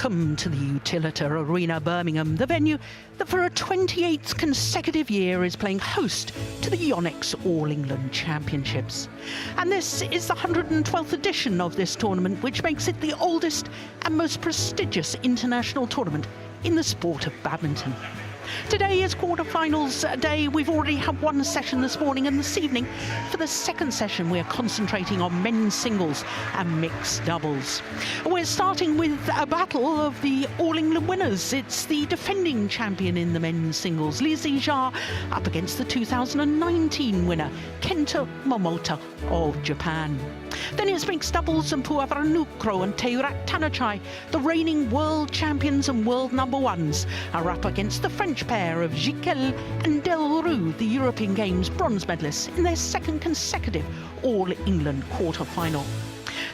Welcome to the Utilita Arena, Birmingham, the venue that for a 28th consecutive year is playing host to the YONEX All England Championships. And this is the 112th edition of this tournament, which makes it the oldest and most prestigious international tournament in the sport of badminton. Today is quarterfinals day. We've already had one session this morning, and this evening, for the second session, we're concentrating on men's singles and mixed doubles. We're starting with a battle of the All England winners. It's the defending champion in the men's singles, Zii Jia, up against the 2019 winner, Kento Momota of Japan. Then it's mixed doubles, and Puavaranukroh and Teurat Tanachai, the reigning world champions and world number ones, are up against the French pair of Jiquel and Delroux, the European Games bronze medalists, in their second consecutive All England quarter-final.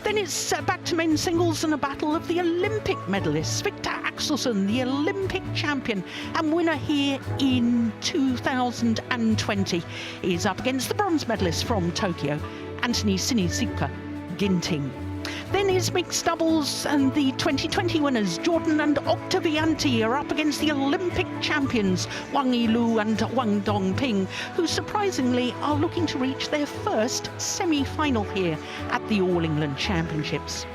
Then it's back to men's singles and a battle of the Olympic medalists. Victor Axelsen, the Olympic champion and winner here in 2020, is up against the bronze medalist from Tokyo, Anthony Sinisuka Ginting. Then is mixed doubles, and the 2020 winners, Jordan and Octavianti, are up against the Olympic champions, Wang Yilu and Wang Dongping, who surprisingly are looking to reach their first semi-final here at the All England Championships.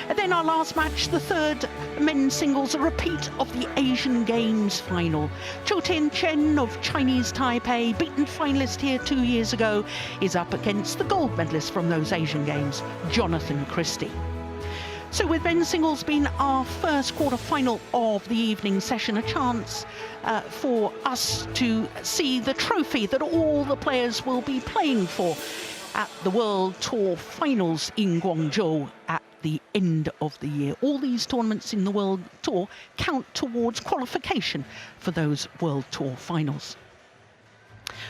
And then our last match, the third men's singles, a repeat of the Asian Games final. Zhou Tianchen of Chinese Taipei, beaten finalist here 2 years ago, is up against the gold medalist from those Asian Games, Jonathan Christie. So with men's singles being our first quarter-final of the evening session, a chance for us to see the trophy that all the players will be playing for at the World Tour Finals in Guangzhou at the end of the year. All these tournaments in the World Tour count towards qualification for those World Tour Finals.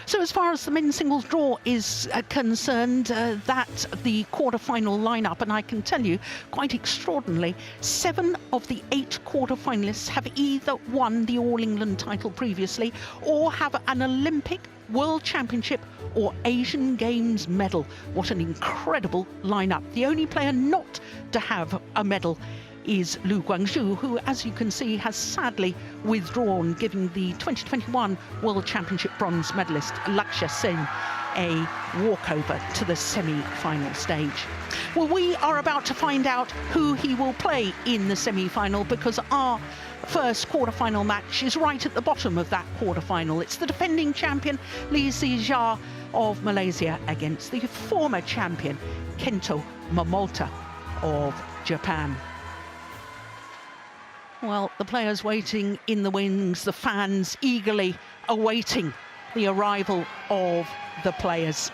So as far as the men's singles draw is concerned, that's the quarter-final lineup, and I can tell you, quite extraordinarily, 7 of the 8 quarter-finalists have either won the All England title previously or have an Olympic, World Championship or Asian Games medal. What an incredible lineup. The only player not to have a medal is Lu Guangzhou, who, as you can see, has sadly withdrawn, giving the 2021 World Championship bronze medalist Lakshya Sen a walkover to the semi-final stage. Well, we are about to find out who he will play in the semi-final, because our first quarter-final match is right at the bottom of that quarter-final. It's the defending champion Zii Jia of Malaysia against the former champion Kento Momota of Japan. Well, the players waiting in the wings, the fans eagerly awaiting the arrival of the players.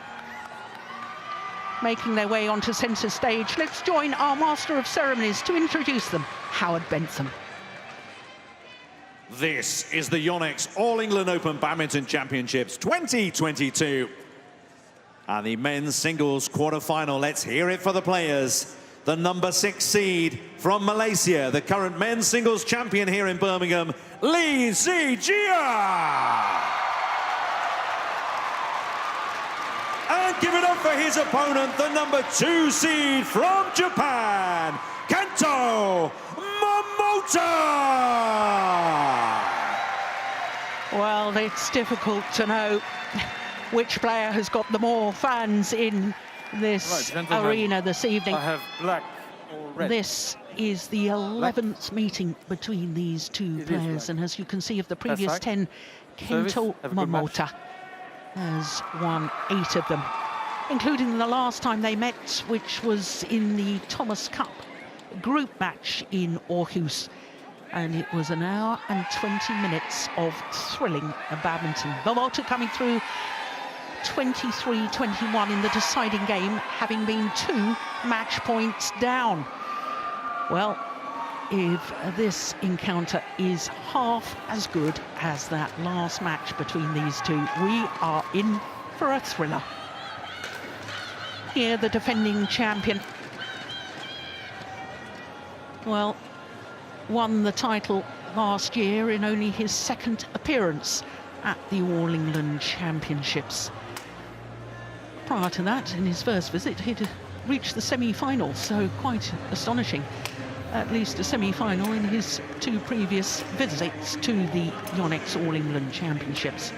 Making their way onto centre stage, let's join our Master of Ceremonies to introduce them, Howard Bentham. This is the YONEX All England Open Badminton Championships 2022. And the men's singles quarter-final. Let's hear it for the players. The number 6 seed from Malaysia, the current men's singles champion here in Birmingham, Zii Jia. And give it up for his opponent, the number 2 seed from Japan, Kento Momota. Well, it's difficult to know which player has got the more fans in this arena this evening. I have black or red. This is the 11th meeting between these two players, and as you can see, of the previous 10, Kento Momota has won 8 of them, including the last time they met, which was in the Thomas Cup group match in Aarhus. And it was an hour and 20 minutes of thrilling badminton. Momota coming through 23-21 in the deciding game, having been 2 match points down. Well, if this encounter is half as good as that last match between these two, we are in for a thriller. Here, the defending champion, well, won the title last year in only his 2nd appearance at the All England Championships. Prior to that, in his first visit, he'd reached the semi-final, so quite astonishing at least a semi-final in his 2 previous visits to the YONEX All England Championships.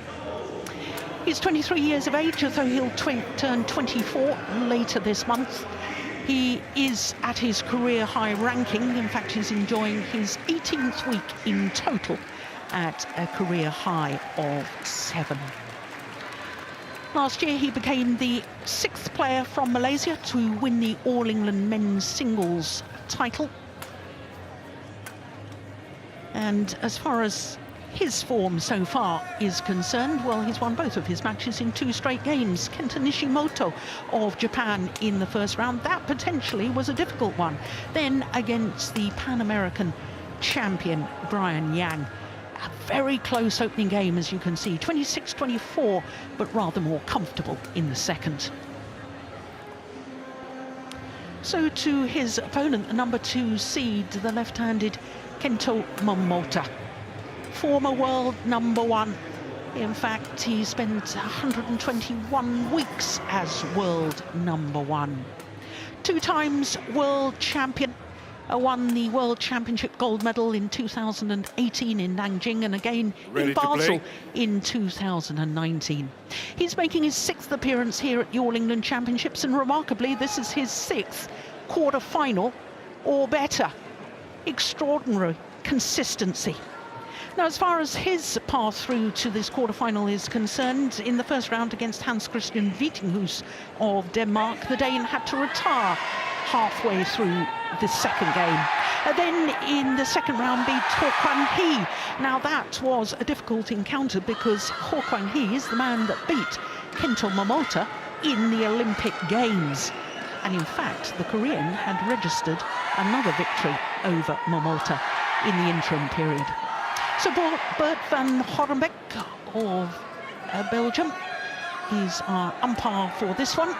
He's 23 years of age, although he'll turn 24 later this month. He is at his career high ranking. In fact, he's enjoying his 18th week in total at a career high of 7. Last year, he became the 6th player from Malaysia to win the All England men's singles title. And as far as his form so far is concerned, well, he's won both of his matches in 2 straight games. Kento Momota of Japan in the first round. That potentially was a difficult one. Then against the Pan-American champion, Brian Yang. A very close opening game, as you can see, 26-24, but rather more comfortable in the second. So to his opponent, the number 2 seed, the left-handed Kento Momota. Former world number 1. In fact, he spent 121 weeks as world number 1. 2 times world champion. Won the World Championship gold medal in 2018 in Nanjing and again in Basel in 2019. He's making his 6th appearance here at the All England Championships, and remarkably, this is his 6th quarter-final or better. Extraordinary consistency. Now, as far as his path through to this quarter-final is concerned, in the first round against Hans Christian Vitinghus of Denmark, the Dane had to retire halfway through the second game. Then in the second round beat Ho Kwang Hee. Now that was a difficult encounter because Ho Kwang Hee is the man that beat Kento Momota in the Olympic Games. And in fact, the Korean had registered another victory over Momota in the interim period. So Bert van Horenbeek of Belgium is our umpire for this one.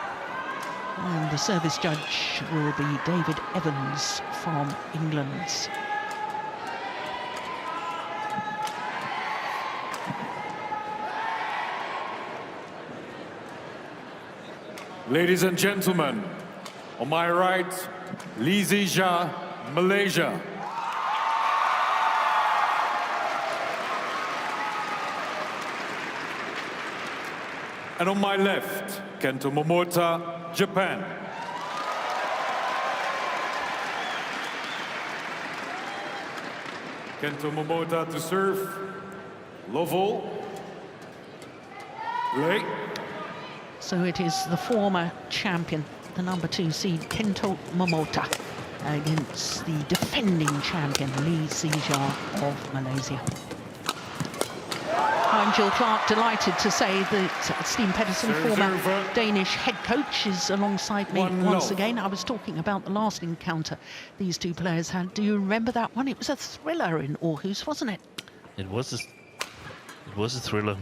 And the service judge will be David Evans from England. Ladies and gentlemen, on my right, Zii Jia, Malaysia. And on my left, Kento Momota, Japan. Kento Momota to serve. Lovell. Lay. So it is the former champion, the number 2 seed, Kento Momota, against the defending champion, Zii Jia of Malaysia. I'm Jill Clark, delighted to say that Steen Pedersen, former Danish head coach, is alongside me once again. I was talking about the last encounter these 2 players had. Do you remember that one? It was a thriller in Aarhus, wasn't it? It was a thriller.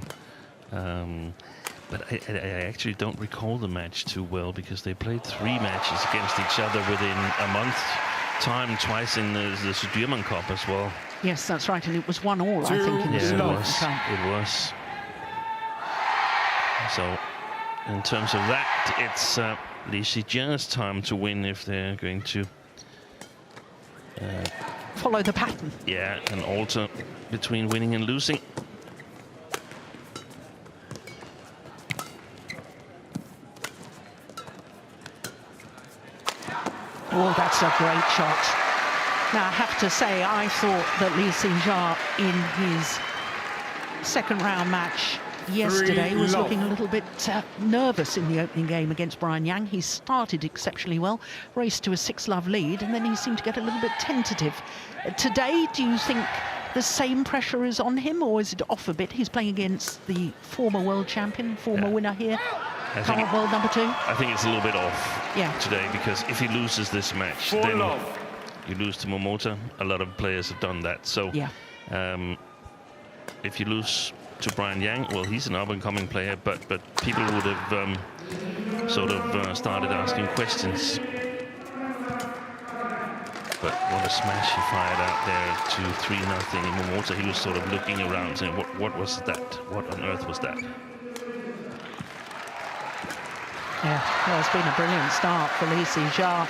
But I actually don't recall the match too well because they played 3 matches against each other within a month's time, twice in the Sudirman Cup as well. Yes, that's right, and it was 1-1, I think, in the Sudirman Cup. It was. So, in terms of that, it's Zii Jia's time to win if they're going to follow the pattern. Yeah, and alter between winning and losing. Oh, that's a great shot. Now, I have to say, I thought that Zii Jia in his second round match yesterday was looking a little bit nervous in the opening game against Brian Yang. He started exceptionally well, raced to a 6-love lead, and then he seemed to get a little bit tentative. Today, do you think the same pressure is on him, or is it off a bit? He's playing against the former world champion, former winner here, current world number 2. I think it's a little bit off today, because if he loses this match, then you lose to Momota. A lot of players have done that. So if you lose to Brian Yang, well, he's an up-and-coming player, but people would have sort of started asking questions. But what a smash he fired out there to 3-0 in Momota. He was sort of looking around saying, what was that? What on earth was that? Yeah, well, it's been a brilliant start for Zii Jia.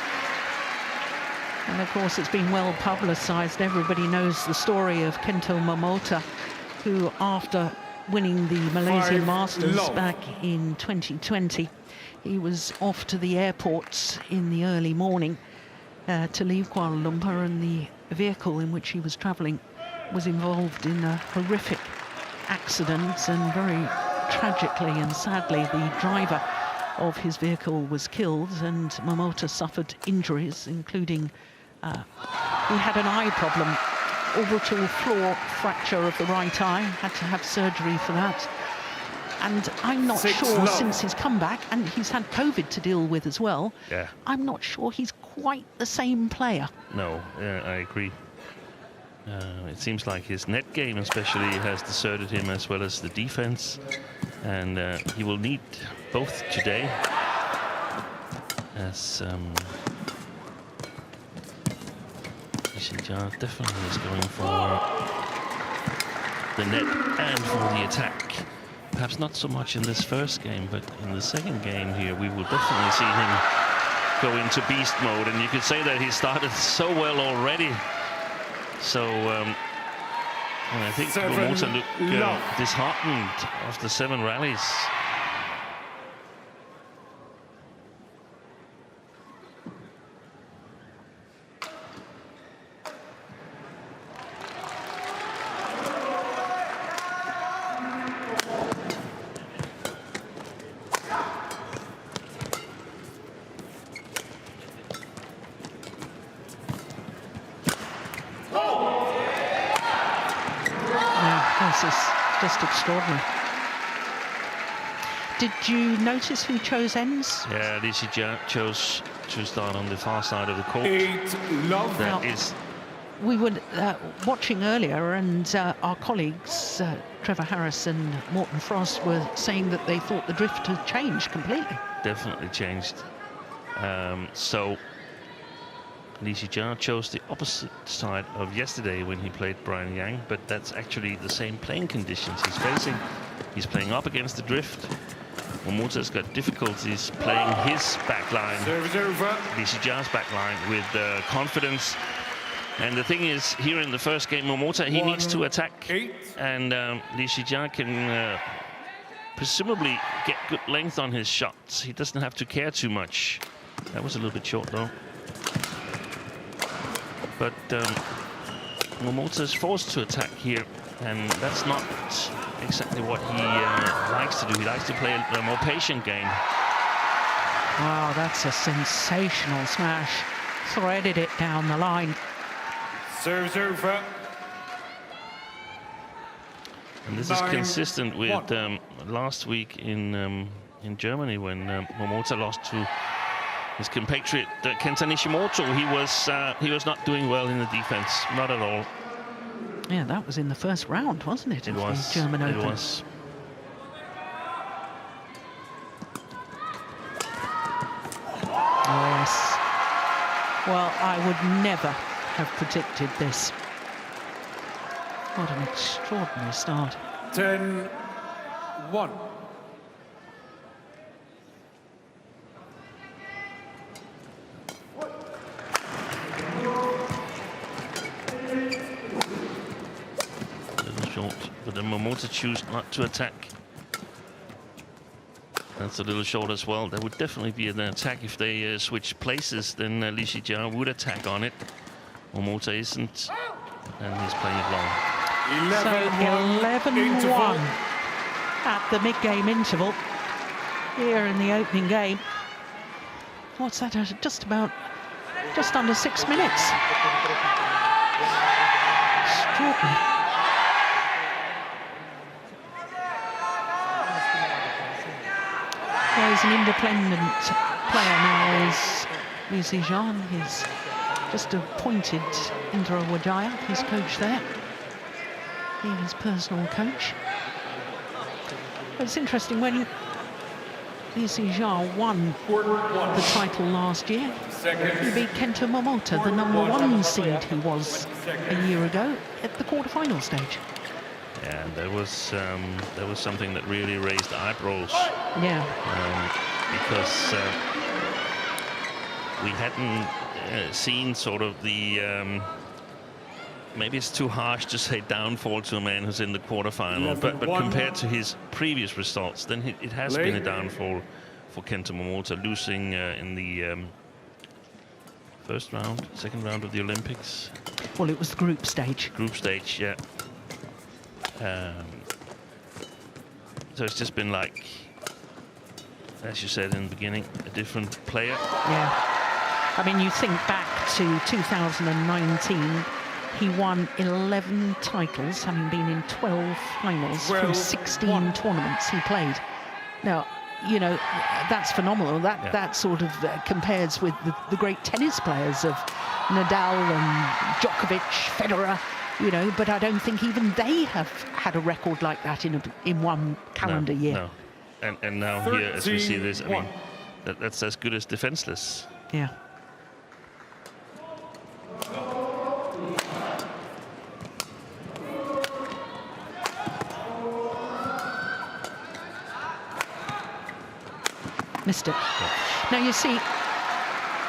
And of course, it's been well publicised. Everybody knows the story of Kento Momota, who, after winning the Malaysian Masters back in 2020, he was off to the airport in the early morning to leave Kuala Lumpur, and the vehicle in which he was travelling was involved in a horrific accident, and very tragically and sadly the driver of his vehicle was killed, and Momota suffered injuries, including he had an eye problem, orbital floor fracture of the right eye, had to have surgery for that. And I'm not sure, since his comeback, and he's had COVID to deal with as well, I'm not sure he's quite the same player. No, I agree. It seems like his net game especially has deserted him, as well as the defense, and he will need both today, as Zii Jia definitely is going for the net and for the attack. Perhaps not so much in this first game, but in the second game here, we will definitely see him go into beast mode. And you could say that he started so well already. So, and I think Momota looked disheartened after 7 rallies. This is just extraordinary. Did you notice who chose ends? Yeah, Zii Jia chose to start on the far side of the court. That is. We were watching earlier, and our colleagues, Trevor Harris and Morton Frost, were saying that they thought the drift had changed completely. Definitely changed. So Zii Jia chose the opposite side of yesterday when he played Brian Yang, but that's actually the same playing conditions he's facing. He's playing up against the drift. Momota's got difficulties playing his backline, Zii Jia's backline, with confidence. And the thing is, here in the first game, Momota, he needs to attack, and Zii Jia can presumably get good length on his shots. He doesn't have to care too much. That was a little bit short, though. But Momota is forced to attack here, and that's not exactly what he likes to do. He likes to play a more patient game. Wow, that's a sensational smash. Threaded it down the line. Serves over. And this is consistent with last week in Germany, when Momota lost to his compatriot Kenta Nishimoto. He was not doing well in the defense, not at all. Yeah, that was in the first round, wasn't it? It was. The German Open. It was. Yes. Well, I would never have predicted this. What an extraordinary start. 10-1. But then Momota choose not to attack. That's a little short as well. That would definitely be an attack if they switch places. Then Zii Jia would attack on it. Momota isn't, and he's playing it long. 11-1 at the mid-game interval here in the opening game. What's that? Just under 6 minutes. Extraordinary. Well, he's an independent player now, is Zii Jia. He's just appointed Indra Wijaya, his coach there, being his personal coach. But it's interesting, when Zii Jia won the title last year, he beat Kento Momota, the #1 seed he was a year ago, at the quarterfinal stage. Yeah, there was something that really raised eyebrows. Yeah. Because we hadn't seen sort of the maybe it's too harsh to say downfall to a man who's in the quarterfinal, but compared to his previous results, then it has been a downfall for Kento Momota, losing in the second round of the Olympics. Well, it was the group stage. Group stage, yeah. So it's just been like, as you said in the beginning, a different player. Yeah. I mean, you think back to 2019, he won 11 titles, having been in 12 finals through 16 tournaments he played. Now, you know, that's phenomenal. That sort of compares with the great tennis players of Nadal and Djokovic, Federer, you know, but I don't think even they have had a record like that in one calendar year. No. And now here, as we see this, I mean, that's as good as defenseless. Yeah. Missed it. Yeah. Now, you see,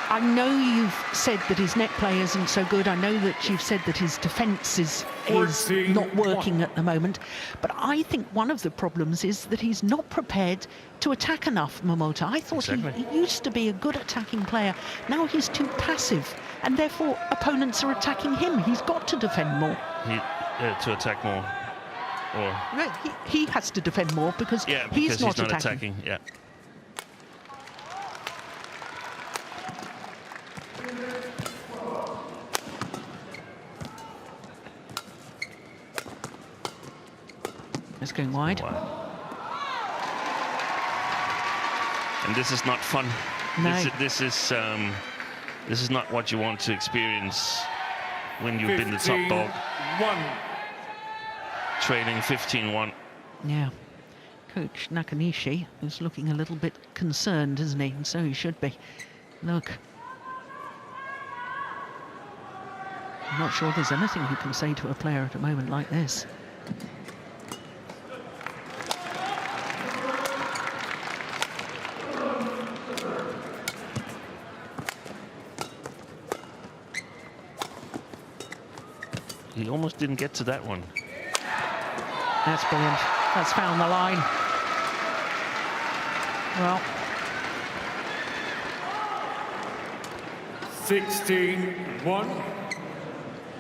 I know you've said that his net play isn't so good. I know that you've said that his defence is not working at the moment. But I think one of the problems is that he's not prepared to attack enough, Momota. I thought he used to be a good attacking player. Now he's too passive, and therefore opponents are attacking him. He's got to defend more. To attack more. Or he has to defend more because he's not attacking. Yeah. It's going wide. And this is not fun. No. This is not what you want to experience when you've been the top dog. Trailing 15-1. Yeah. Coach Nakanishi is looking a little bit concerned, isn't he? And so he should be. Look. I'm not sure there's anything you can say to a player at a moment like this. He almost didn't get to that one. That's brilliant. That's found the line. Well. 16-1.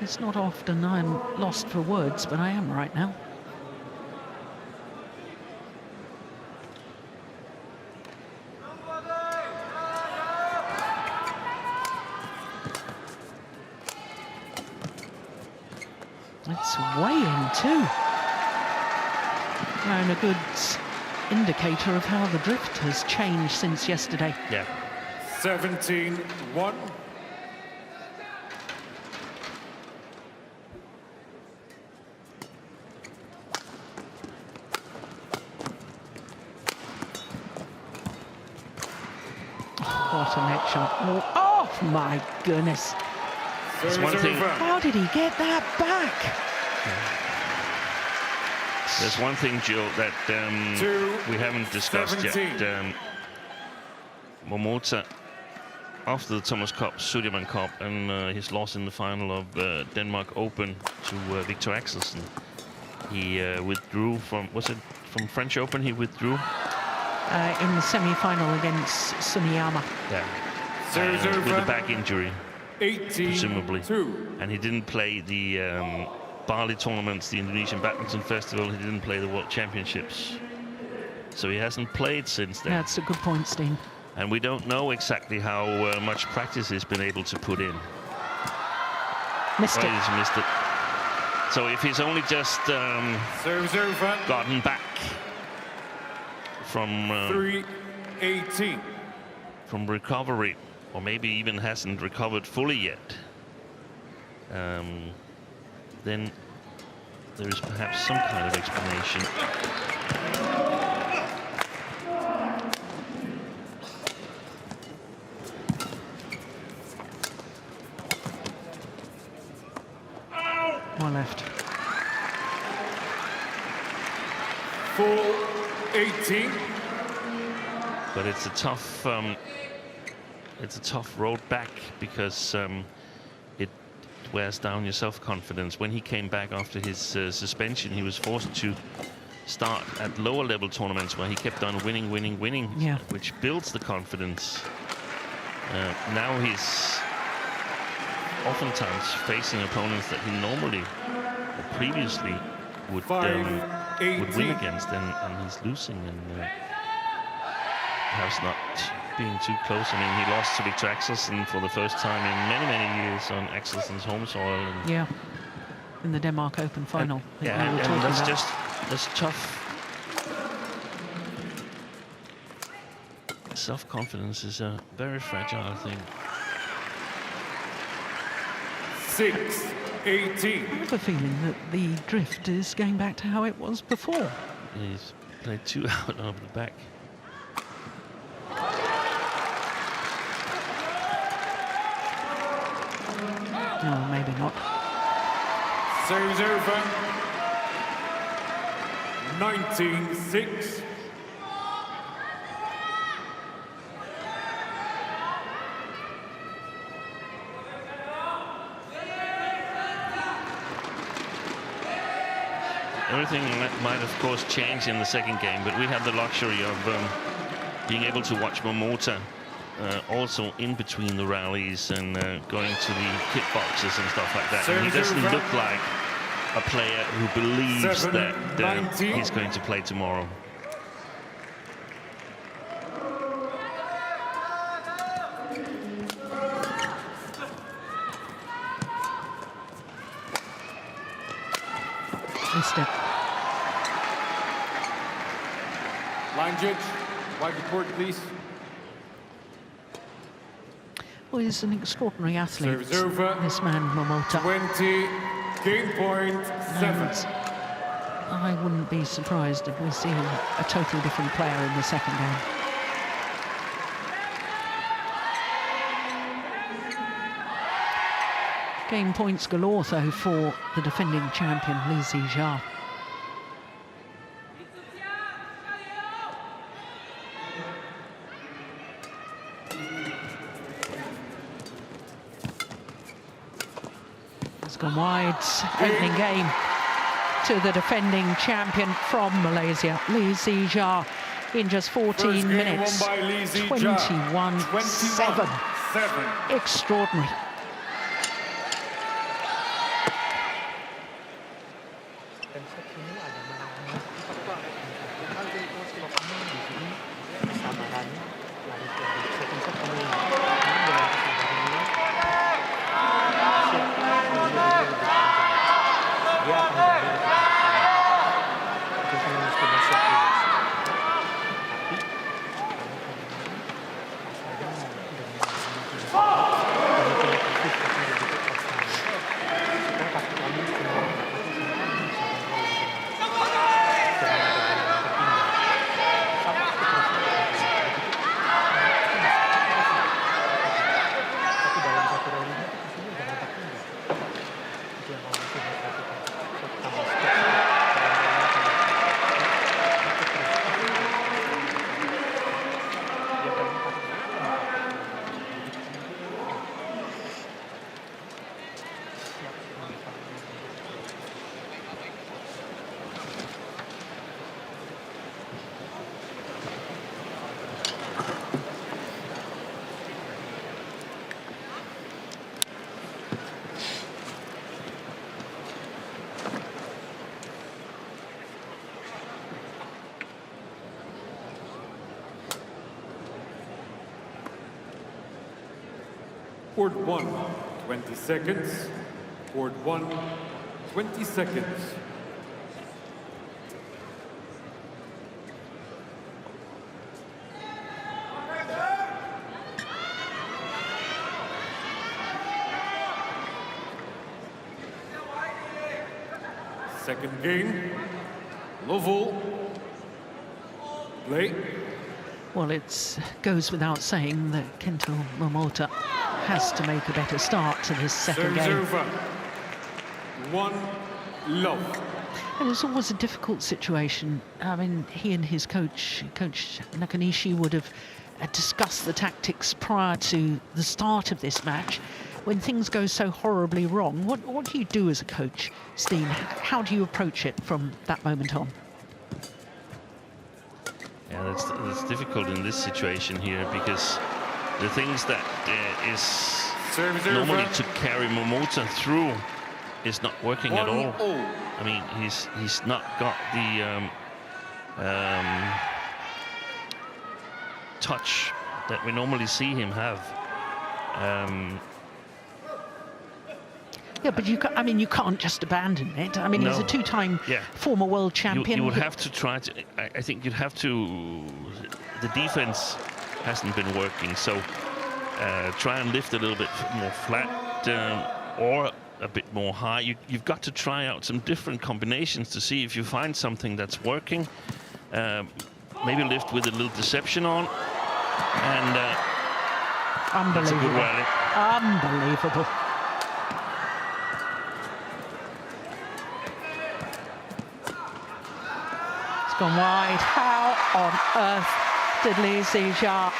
It's not often I'm lost for words, but I am right now. It's way in too. And a good indicator of how the drift has changed since yesterday. Yeah. 17-1. What a net shot. Oh my goodness. One thing. How did he get that back? There's one thing, Jill, that we haven't discussed yet. Momota, after the Thomas Cup, Sudirman Cup, and his loss in the final of Denmark Open to Victor Axelsen, he withdrew from, was it from French Open he withdrew? In the semi-final against Suniyama. Yeah. With a back injury, presumably. And he didn't play the Bali tournaments, the Indonesian Badminton Festival. He didn't play the World Championships. So he hasn't played since then. That's a good point, Steen. And we don't know exactly how much practice he's been able to put in. Missed it. He's missed it. So if he's only just gotten back from 3-18 from recovery, or maybe even hasn't recovered fully yet, then there is perhaps some kind of explanation. One left. 4-18. But it's a tough it's a tough road back because it wears down your self-confidence. When he came back after his suspension, he was forced to start at lower level tournaments where he kept on winning, which builds the confidence. Now he's oftentimes facing opponents that he normally or previously would win against, and he's losing, and has not been too close. I mean, he lost to Victor Axelsen for the first time in many years on Axelsen's home soil. And yeah, in the Denmark Open final. And that's tough. Self-confidence is a very fragile thing. 6-18. I have a feeling that the drift is going back to how it was before. He's played 2 out over the back. No, maybe not. Serves over. 19-6. Everything might, of course, change in the second game, but we have the luxury of being able to watch Momota also in between the rallies and going to the kit boxes and stuff like that. And he doesn't look like a player who believes that he's going to play tomorrow. Line judge, wide report, please. Well, he's an extraordinary athlete, Serves over. this man, Momota. 20, game point 7. I wouldn't be surprised if we see a totally different player in the second game. Game points galore, though, for the defending champion, Zii Jia. It's gone wide. Opening game to the defending champion from Malaysia, Zii Jia, in just 14 minutes. 21-7. Extraordinary. Court 1, 20 seconds. Court 1, 20 seconds. Second game, Lovell. Play. Well, it goes without saying that Kento Momota has to make a better start to this second game. Over. 1-love. And it's always a difficult situation. I mean, he and his coach Nakanishi, would have discuss the tactics prior to the start of this match. When things go so horribly wrong, what do you do as a coach, Steen? How do you approach it from that moment on? Yeah, that's difficult in this situation here, because the things that is normally to carry Momota through is not working at all. I mean, he's not got the touch that we normally see him have. Yeah, but I mean, you can't just abandon it. I mean, No. he's a two-time former world champion. You would have to try to. I think you'd have to. The defense hasn't been working, so try and lift a little bit more flat or a bit more high. You've got to try out some different combinations to see if you find something that's working. Maybe lift with a little deception on, and that's a good rally. Unbelievable. It's gone wide. How on earth did Zii Jia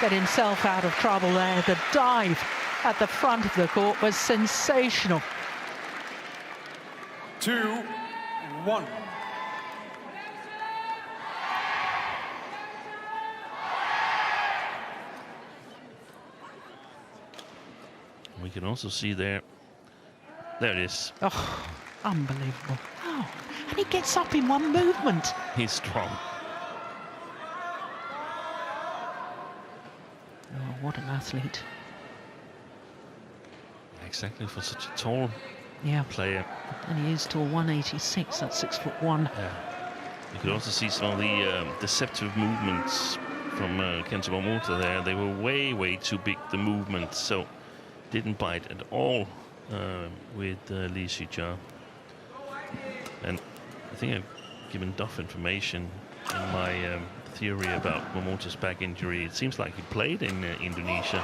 get himself out of trouble there? The dive at the front of the court was sensational. 2-1. We can also see there it is. Oh, unbelievable. Oh, and he gets up in one movement. He's strong. Oh, what an athlete. Exactly, for such a tall player. And he is tall, 186, that's 6'1". Yeah. You could also see some of the deceptive movements from Kento Momota there. They were way too big, the movements, so didn't bite at all with Zii Jia. And I think I've given enough information in my theory about Momota's back injury. It seems like he played in Indonesia.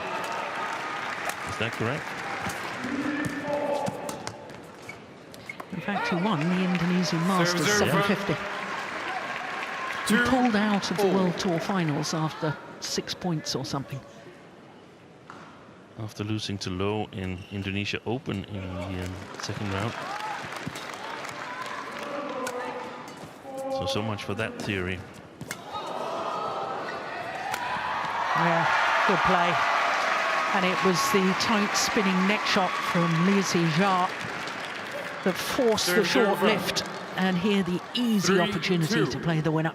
Is that correct? In fact, he won the Indonesian Masters 750. He pulled out of the World Tour finals after 6 points or something. After losing to Low in Indonesia Open in the second round. So much for that theory. Yeah, good play. And it was the tight spinning neck shot from Zii Jia that forced the short lift, and here the easy opportunity to play the winner.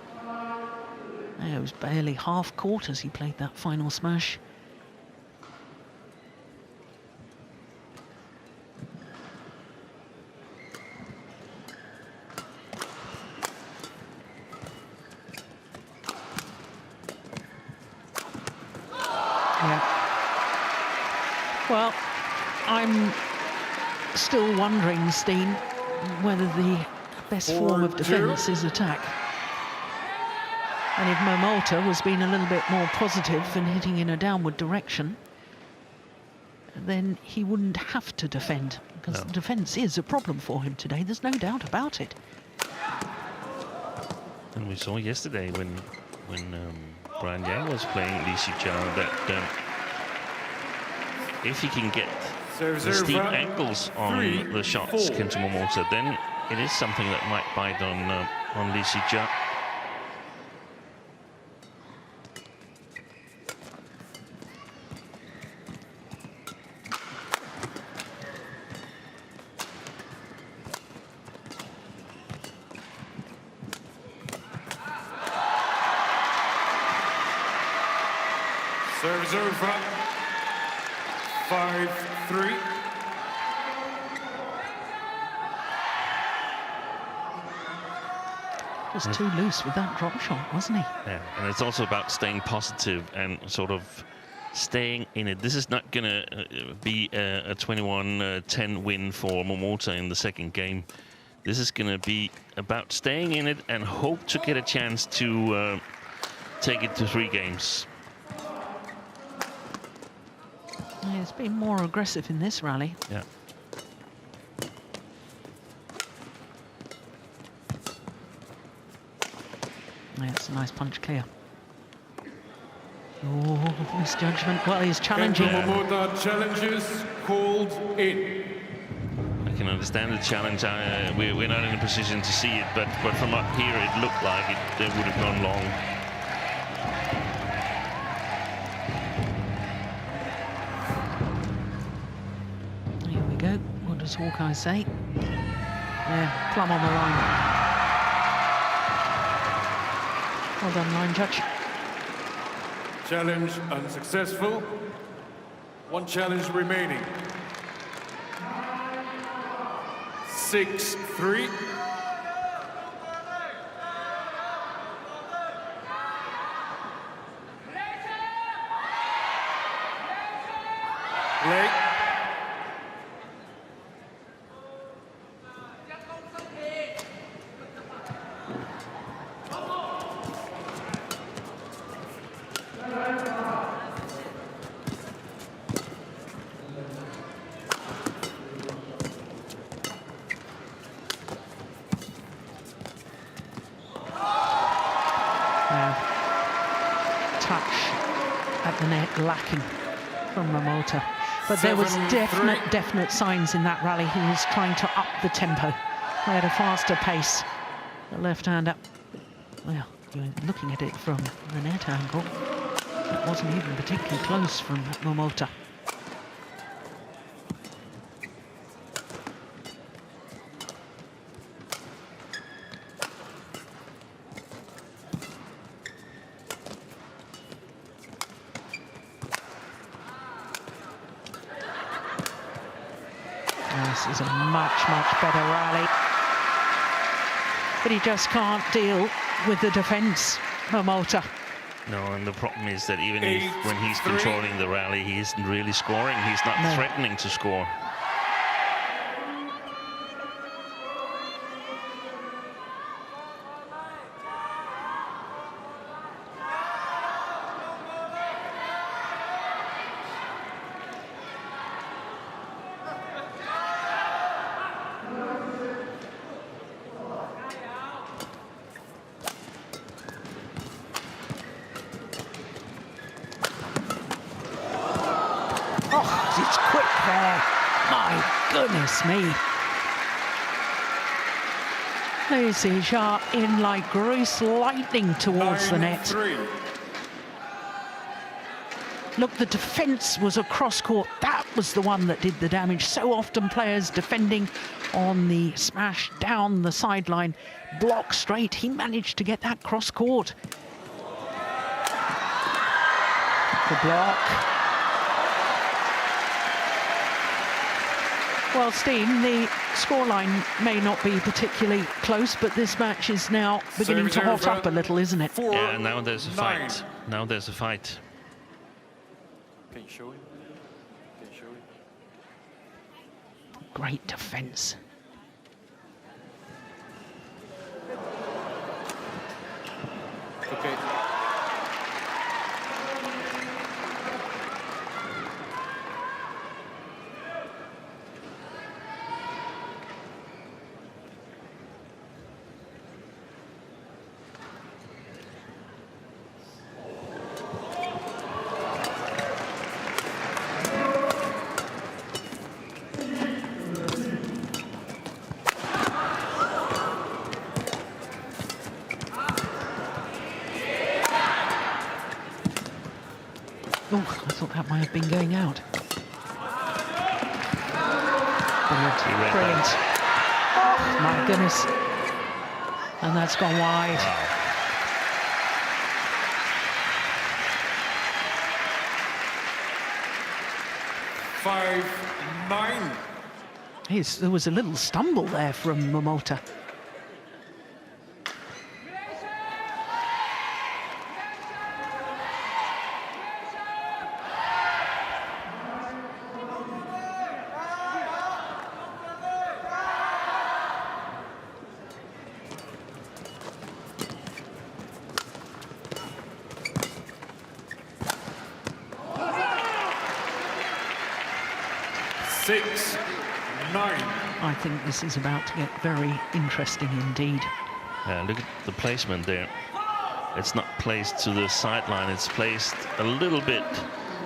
It was barely half court as he played that final smash. Well, I'm still wondering, Steen, whether the best form of defence is attack. And if Momota was being a little bit more positive and hitting in a downward direction, then he wouldn't have to defend, because the defence is a problem for him today. There's no doubt about it. And we saw yesterday when Brian Yang was playing Zii Jia that if he can get the steep angles on the shots, Kento Momota, then it is something that might bite on Zii Jia. Serves over. 5-3. Was too loose with that drop shot, wasn't he? Yeah, and it's also about staying positive and sort of staying in it. This is not going to be a 21-10 win for Momota in the second game. This is going to be about staying in it and hope to get a chance to take it to 3 games. Yeah, it's been more aggressive in this rally. Yeah. Yeah, it's a nice punch clear. Oh, misjudgment. Well, he's challenging. Kento Momota challenges called in. I can understand the challenge. We're not in a position to see it, but from up here it looked like it would have gone long. Here we go. What does Hawkeye say? Yeah, plumb on the line. Well done, line judge. Challenge unsuccessful. One challenge remaining. 6-3. Leg. Touch at the net lacking from Momota. But there was 7-3. definite signs in that rally. He was trying to up the tempo, play at a faster pace. The left hand up. Well, you're looking at it from the net angle. It wasn't even particularly close from Momota. This is a much better rally. But he just can't deal with the defence, Momota. No, and the problem is that even when he's 8-3. controlling the rally, he isn't really scoring. He's not No. threatening to score. Oh, it's quick there. My goodness me. Zii Jia in like grease lightning towards the net. 9-3. Look, the defence was across court. That was the one that did the damage. So often players defending on the smash down the sideline, block straight. He managed to get that cross court. The block. Well, Steen, the scoreline may not be particularly close, but this match is now beginning to hot up a little, isn't it? Yeah, now there's a 4-9. fight. Now there's a fight. Can you show him? Can you show him? Great defence. Okay. Oh, I thought that might have been going out. Brilliant, He read brilliant. Oh, my goodness. And that's gone wide. Wow. 5-9. There was a little stumble there from Momota. Six, 9. I think this is about to get very interesting indeed. Look at the placement there. It's not placed to the sideline, it's placed a little bit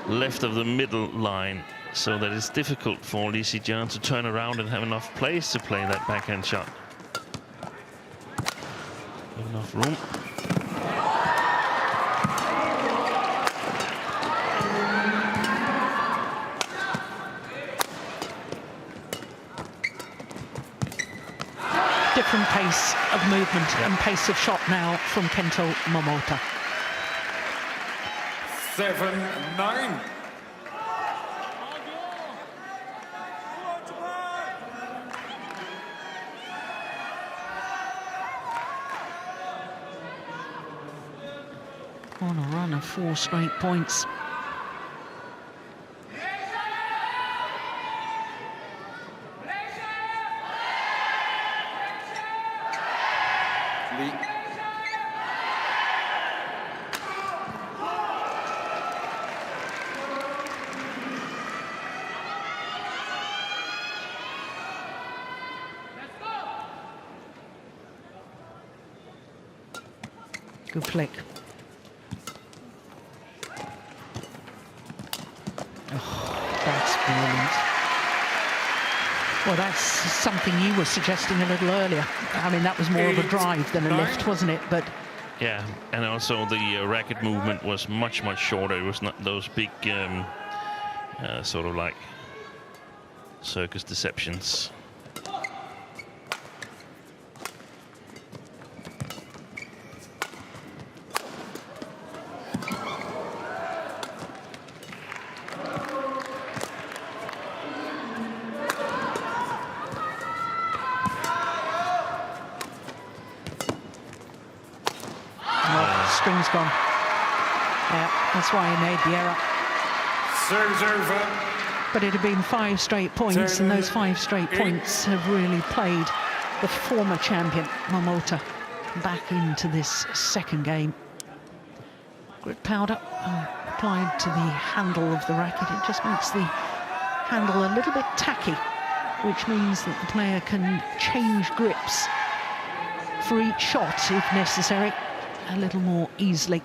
left of the middle line, so that it's difficult for Zii Jia to turn around and have enough place to play that backhand shot. Enough room. Different pace of movement and pace of shot now from Kento Momota. 7-9. On a run of 4 straight points. Good flick. Oh, that's brilliant. Well, that's something you were suggesting a little earlier. I mean, that was more of a drive than a lift, wasn't it? But yeah, and also the racket movement was much shorter. It was not those big sort of like circus deceptions. String's gone. Yeah, that's why he made the error. Serves over. But it had been 5 straight points, and those 5 straight points have really played the former champion, Momota, back into this second game. Grit powder applied to the handle of the racket. It just makes the handle a little bit tacky, which means that the player can change grips for each shot, if necessary, a little more easily.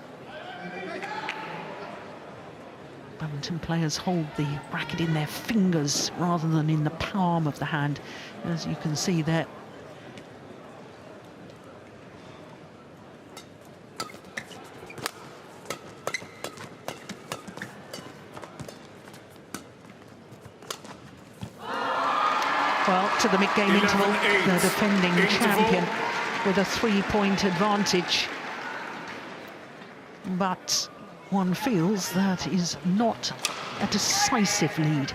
Badminton players hold the racket in their fingers rather than in the palm of the hand, as you can see there. Well, to the mid-game interval, the defending champion with a 3-point advantage. But one feels that is not a decisive lead. It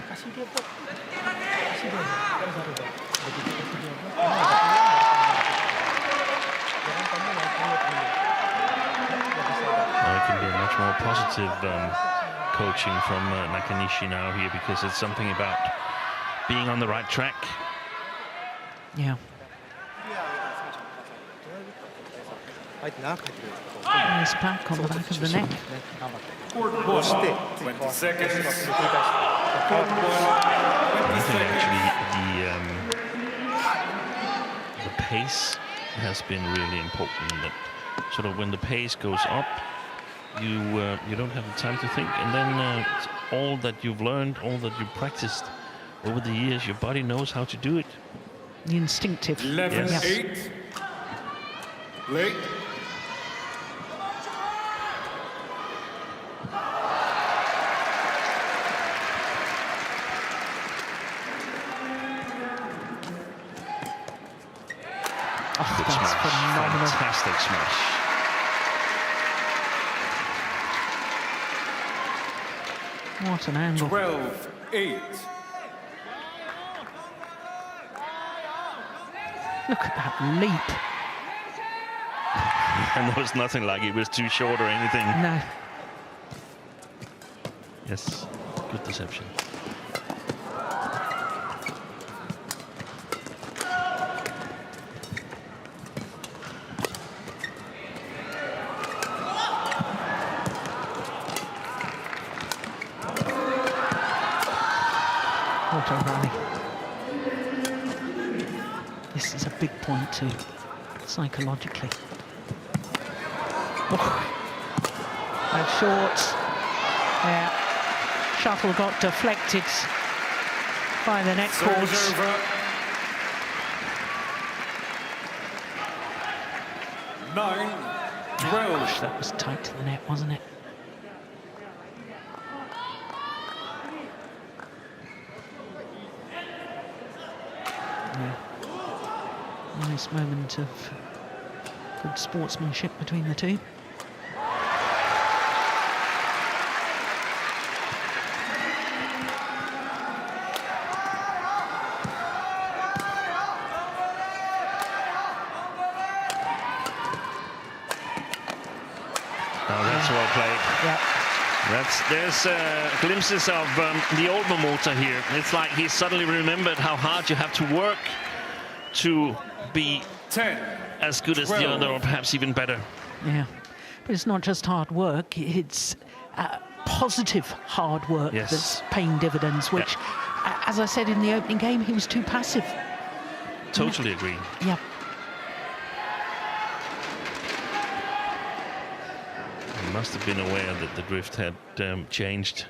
can be a much more positive coaching from Nakanishi now here, because it's something about being on the right track. Yeah. Nice back on the back of the neck. 20 seconds. I think actually the pace has been really important. That sort of when the pace goes up, you don't have the time to think, and then all that you've learned, all that you've practiced over the years, your body knows how to do it. The instinctive. 11-8. Late. Oh, that's phenomenal. Fantastic smash. What an angle. 12-8. Look at that leap. And there was nothing like it was too short or anything. No. Yes, good deception. What a rally. This is a big point too, psychologically. That's short. Yeah. Shuttle got deflected by the net cords. Nine, 12. Gosh, that was tight to the net, wasn't it? Yeah. Nice moment of good sportsmanship between the two. Well played. Yeah. There's glimpses of the old Momota here. It's like he suddenly remembered how hard you have to work to be 10, as good as 12. the other, or perhaps even better. Yeah, but it's not just hard work, it's positive hard work that's paying dividends, which, as I said in the opening game, he was too passive. Totally agree. Yeah. He must have been aware that the drift had changed.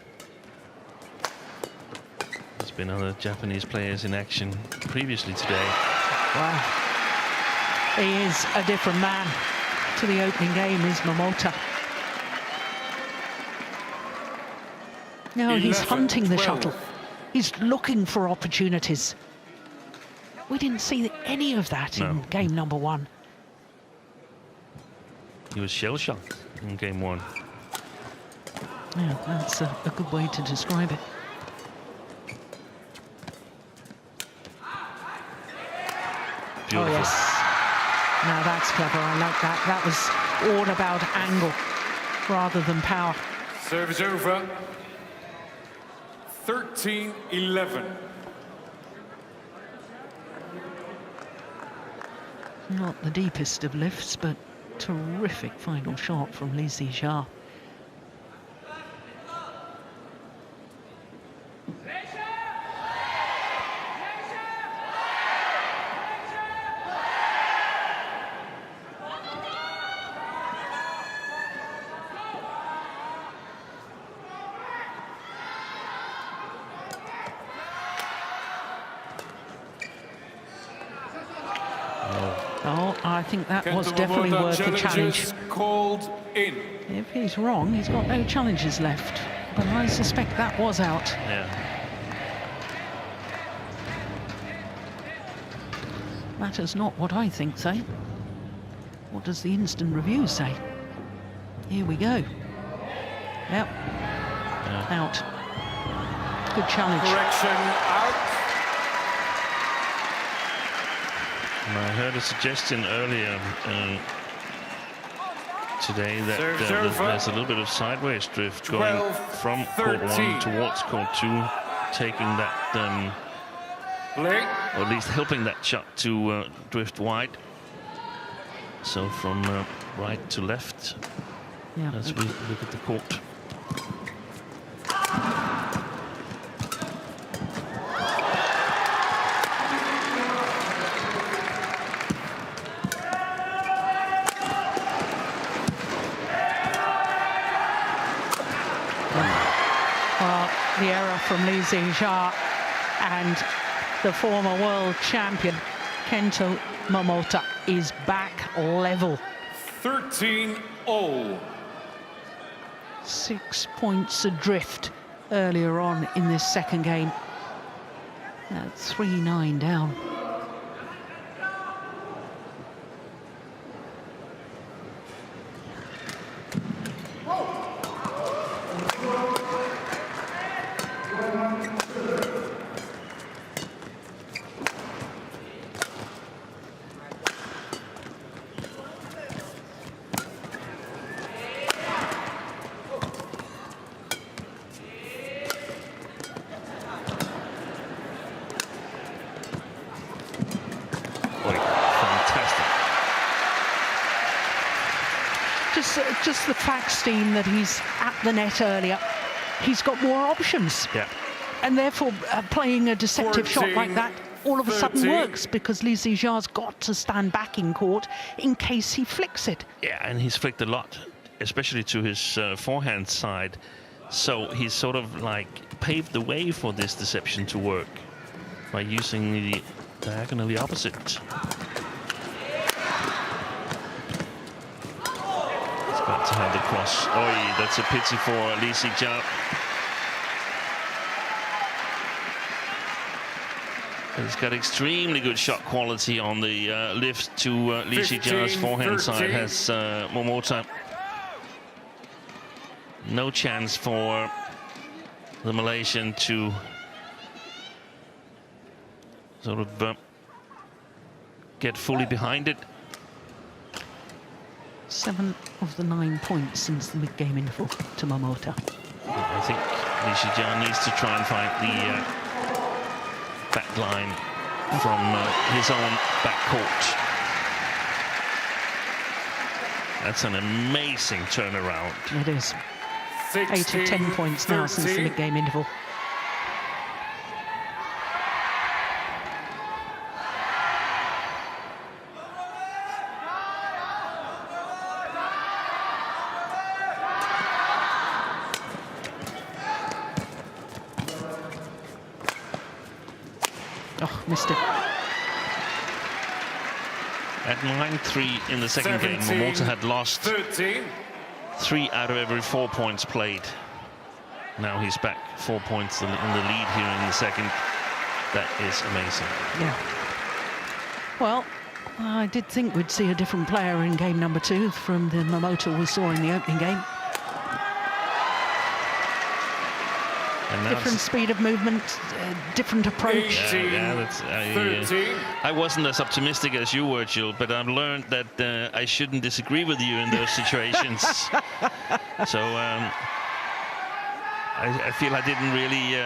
There's been other Japanese players in action previously today. Wow. He is a different man to the opening game, is Momota. No, he's hunting the shuttle. He's looking for opportunities. We didn't see any of that in game number one. He was shell-shocked in game one. Yeah, that's a good way to describe it. Beautiful. Oh, yes. Now that's clever. I like that. That was all about angle rather than power. Serve is over. 13-11. Not the deepest of lifts, but terrific final shot from Zii Jia. Oh, I think that was definitely worth a challenge. Called in. If he's wrong, he's got no challenges left. But I suspect that was out. Yeah. Matters not what I think, say. What does the instant review say? Here we go. Yep. Out. Good challenge. Correction out. I heard a suggestion earlier today that there's a little bit of sideways drift going from court 1 towards court 2, taking that, or at least helping that shot to drift wide. So from right to left, as we look at the court. The error from Zii Jia and the former world champion Kento Momota is back level. 13-0. 6 points adrift earlier on in this second game. 3-9 down. Just the fact, Steen, that he's at the net earlier, he's got more options. Yeah. And therefore, playing a deceptive shot like that all of a sudden 13. works, because Zii Jia's got to stand back in court in case he flicks it. Yeah, and he's flicked a lot, especially to his forehand side. So he's sort of like paved the way for this deception to work by using the diagonally opposite. It's got to have the cross. Oi, that's a pity for Zii Jia. He's got extremely good shot quality on the lift to Zii Jia's forehand side, has Momota. No chance for the Malaysian to sort of get fully behind it. 7 of the 9 points since the mid-game interval to Momota. I think Zii Jia needs to try and find the back line from his own back court. That's an amazing turnaround. It is. 8 of 10 points now since the mid-game interval. Oh, missed it. At 9-3 in the second game, Momota had lost 13. 3 out of every 4 points played. Now he's back 4 points in the lead here in the second. That is amazing. Yeah. Well, I did think we'd see a different player in game number 2 from the Momota we saw in the opening game. And now Different speed of movement, different approach. I wasn't as optimistic as you were, Jill, but I've learned that I shouldn't disagree with you in those situations. So I feel I didn't really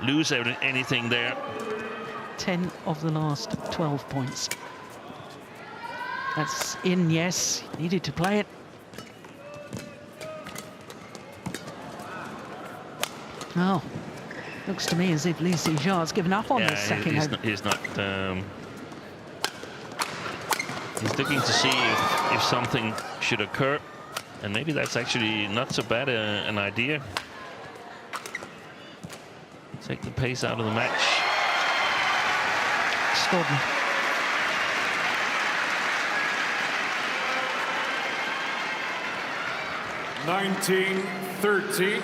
lose anything there. 10 of the last 12 points. That's in, yes. Needed to play it. Oh, looks to me as if Zii Jia's given up on the second. He's not. He's looking to see if something should occur, and maybe that's actually not so bad an idea. Take the pace out of the match. Extraordinary. (19-13).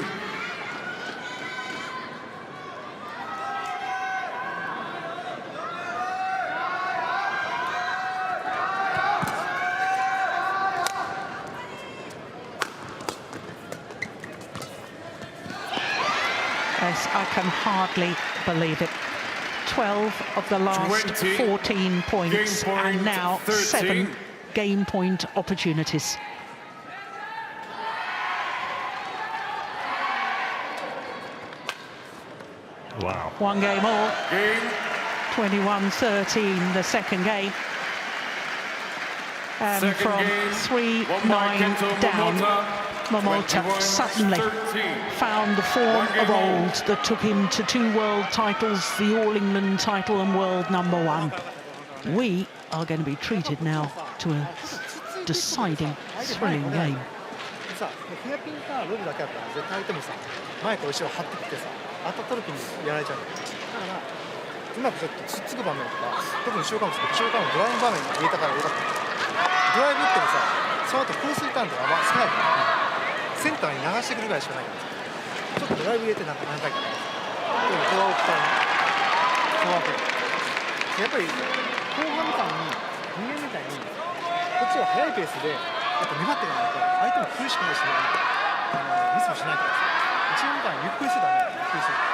Yes, I can hardly believe it. 12 of the last 14 points, and now 7 game point opportunities. Wow. One game all. Game. 21-13, the second game. And Second from game, 3-9 down, Momota suddenly found the form of old that took him to 2 world titles, the All England title and world #1. We are going to be treated now to a deciding, thrilling game. さ、ヘアピンかロブだけだったら絶対相手もさ、前か後ろ張ってきてさ、当たった時にやられちゃう。だからうまくちょっとつっつく場面とか、特に後ろからも後ろからのドライブ場面に入れたからよかった。ドライブ打ってもさ、その後コースリターンとかは少ないから、センターに流してくるぐらいしかないから、ちょっとドライブ入れて何回かね、フォアオフターに、やっぱり後半みたいに人間みたいにこっちが速いペースでやっぱ粘っていかないと相手も苦しくないし、ミスもしないからさ、1年間ゆっくりしてたね、ゆっくりしてた。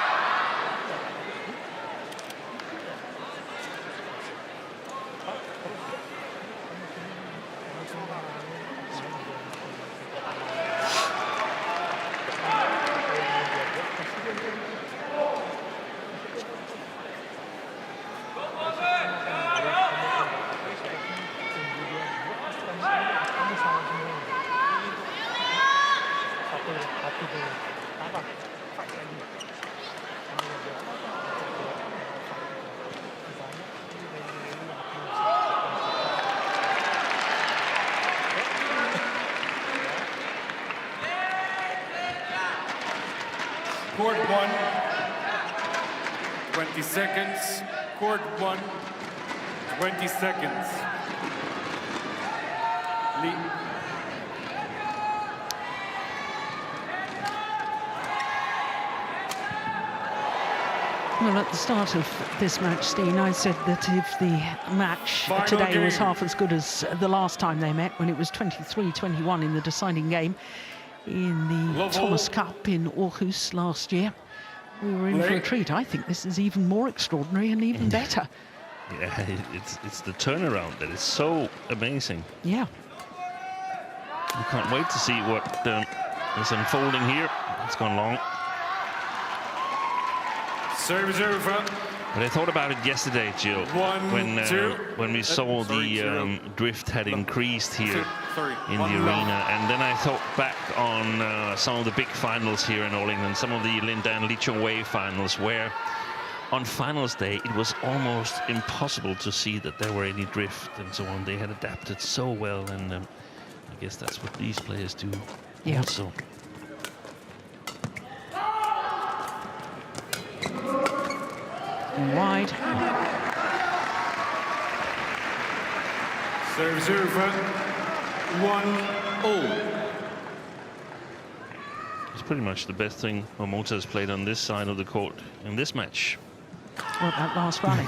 Court 1. 20 seconds. Court 1. 20 seconds. Lead. Well, at the start of this match, Steen, I said that if the match today was half as good as the last time they met, when it was 23-21 in the deciding game in the Thomas Cup in Aarhus last year, we were in for a treat. I think this is even more extraordinary and even better. Yeah, it's the turnaround that is so amazing. Yeah. We can't wait to see what is unfolding here. It's gone long. Service over. But I thought about it yesterday, Jill, when we saw the drift had increased here in the arena, and then I thought back on some of the big finals here in All England, some of the Linda and Lee Chong Wei finals, where on finals day it was almost impossible to see that there were any drift and so on. They had adapted so well, and I guess that's what these players do also. Wide. Serves over. 1-all. It's pretty much the best thing Momota has played on this side of the court in this match. What, that last rally?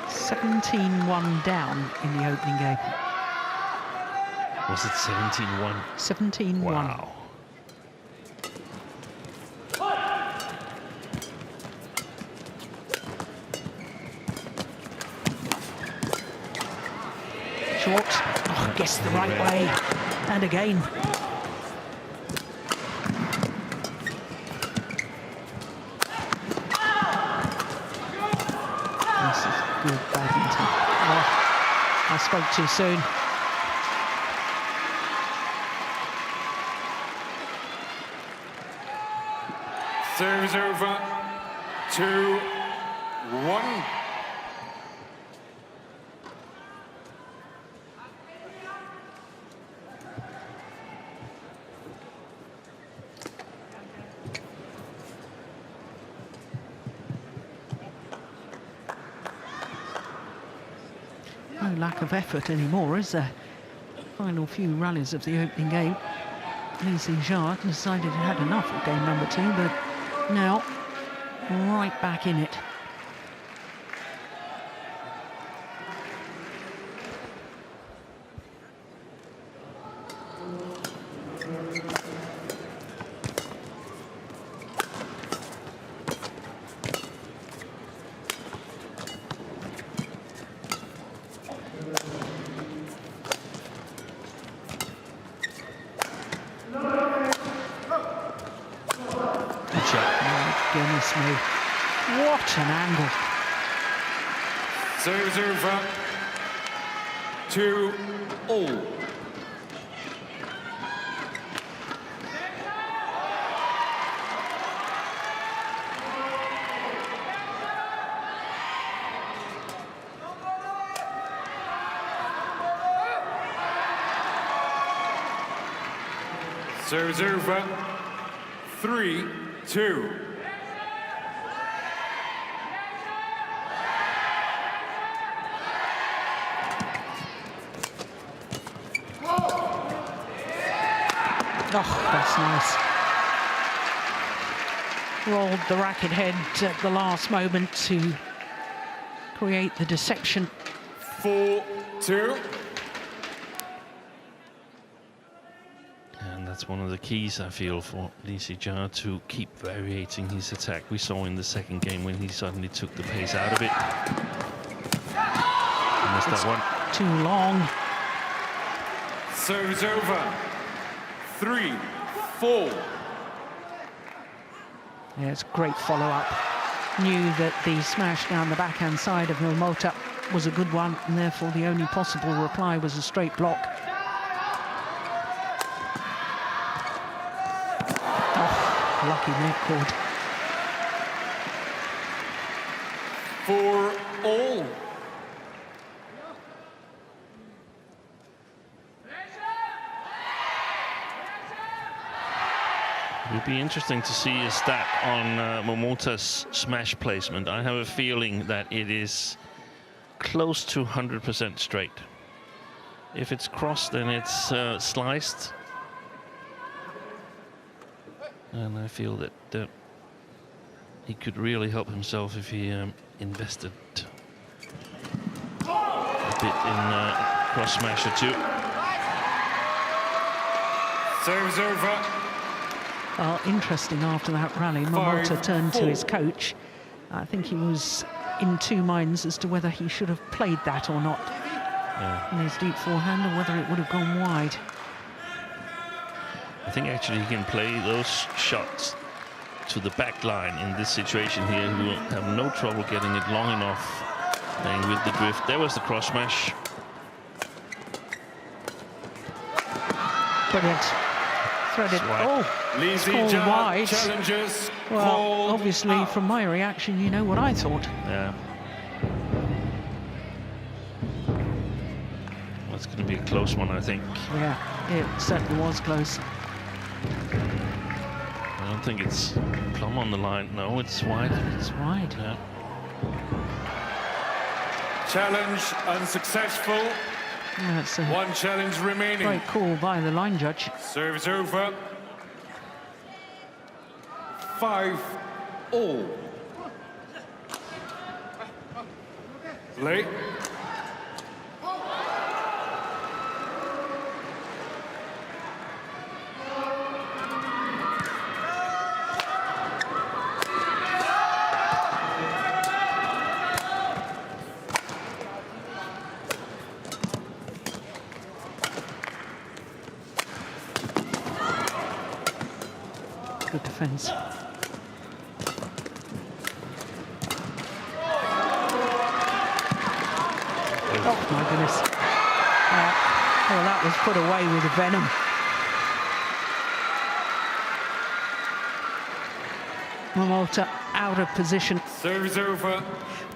17-1 down in the opening game. Was it 17-1? 17-1. Wow. Short. Oh, guessed the right way. And again. This is good badminton. Oh, I spoke too soon. Serves over. 2-1. No lack of effort anymore, is there? Final few rallies of the opening game. Zii Jia decided it had enough of game number 2, but now right back in it. Goodness me, what an angle. Serves over. 2-all. Serves over. 3-2. Oh, that's nice. Rolled the racket head at the last moment to create the dissection. 4-2. And that's one of the keys, I feel, for Zii Jia to keep variating his attack. We saw in the second game when he suddenly took the pace out of it. And missed that one. Too long. Serves over. 3-4. Yeah, it's great follow-up. Knew that the smash down the backhand side of Momota was a good one, and therefore the only possible reply was a straight block. Oh, lucky net cord. 4-all. It'd be interesting to see a stat on Momota's smash placement. I have a feeling that it is close to 100% straight. If it's crossed, then it's sliced. And I feel that he could really help himself if he invested a bit in cross smash or two. Serves over. Well, interesting after that rally, Momota turned to his coach. I think he was in two minds as to whether he should have played that or not in his deep forehand, or whether it would have gone wide. I think actually he can play those shots to the back line in this situation here. He will have no trouble getting it long enough, playing with the drift. There was the cross smash. Brilliant. Threaded. Oh, it's called wide. Well, obviously, from my reaction, you know what I thought. Yeah. Well, it's going to be a close one, I think. Yeah, it certainly was close. I don't think it's plumb on the line. No, it's wide. It's wide. Yeah. Challenge unsuccessful. Yeah, that's a One challenge remaining. great call by the line judge. Serves over. 5-all. Play. Good defence. Oh my goodness. Well, that was put away with venom. Momota out of position. Serves over.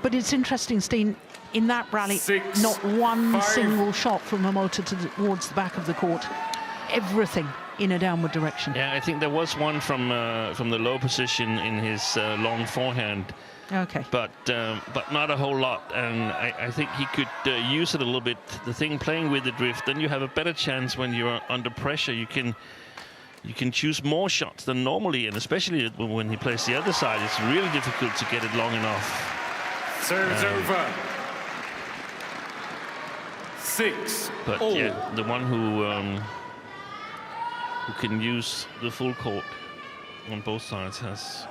But it's interesting, Steen, in that rally, not one single shot from Momota towards the back of the court. Everything in a downward direction. Yeah, I think there was one from the low position in his long forehand. Okay. But not a whole lot, and I think he could use it a little bit. The thing playing with the drift, then you have a better chance when you're under pressure. You can choose more shots than normally, and especially when he plays the other side, it's really difficult to get it long enough. Serves over. 6. But yeah, the one who can use the full court on both sides has,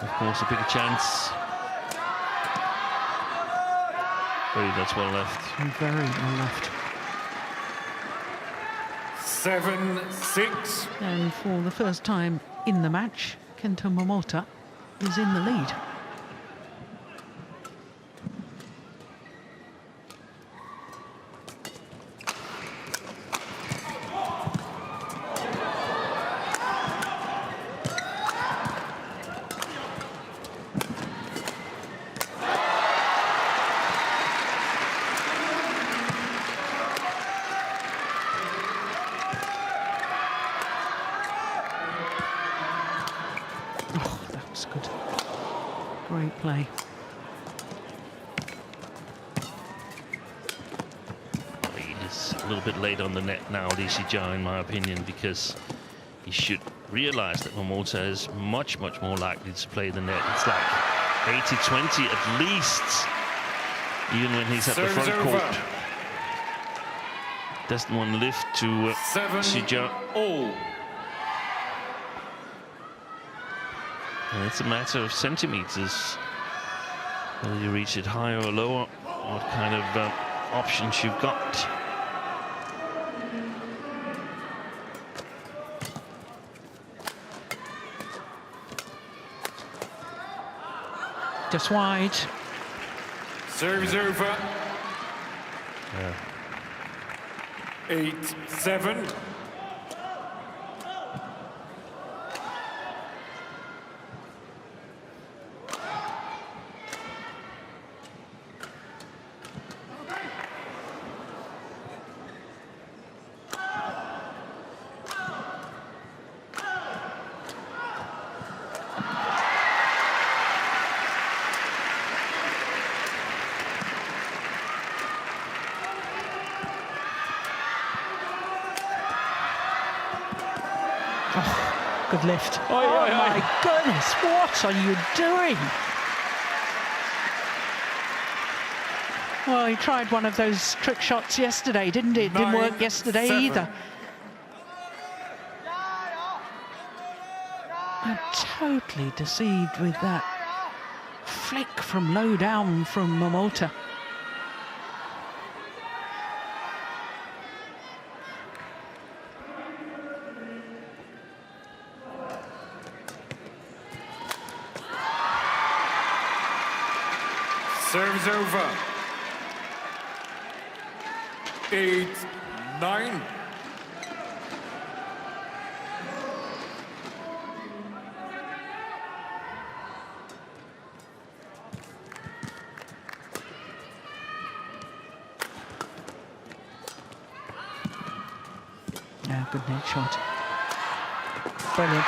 of course, a bigger chance. That's well left. Very well left. 7-6. And for the first time in the match, Kento Momota is in the lead. Good. Great play. He is a little bit late on the net now, Zii Jia, in my opinion, because he should realize that Momota is much, much more likely to play the net. It's like 80-20 at least, even when he's at the front court. Doesn't want to lift to Zii Jia. And it's a matter of centimeters, whether you reach it higher or lower, what kind of options you've got. Just wide. Serves over. Yeah. 8-7. Oh, good lift. Oh, my goodness, what are you doing? Well, he tried one of those trick shots yesterday, didn't it? Didn't work yesterday either. I'm totally deceived with that flick from low down from Momota. Serves over. 8-9. Yeah, good net shot. Brilliant.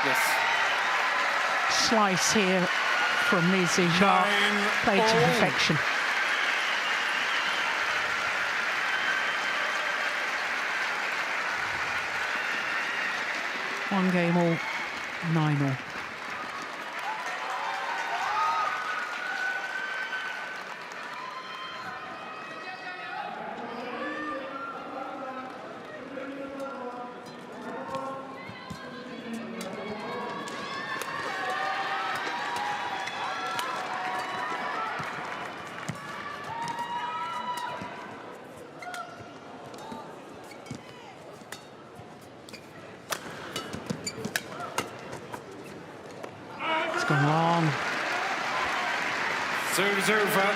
Yes. Slice here from Zii Jia, played to perfection. One game all, 9 all. Gone long. Serves over.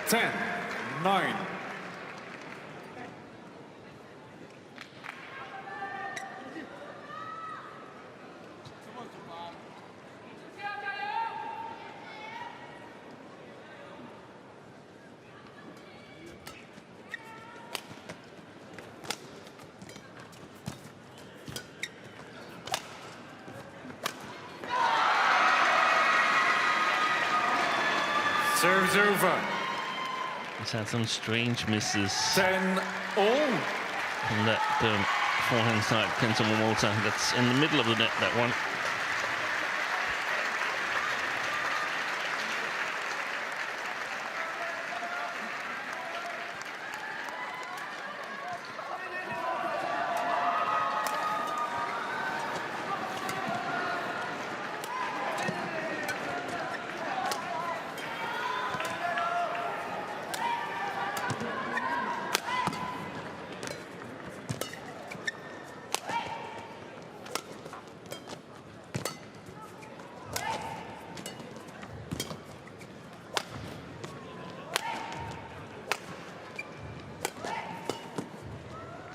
10-9. Serves over. He's had some strange misses 10-all. on that forehand side, Kento Momota. That's in the middle of the net, that one.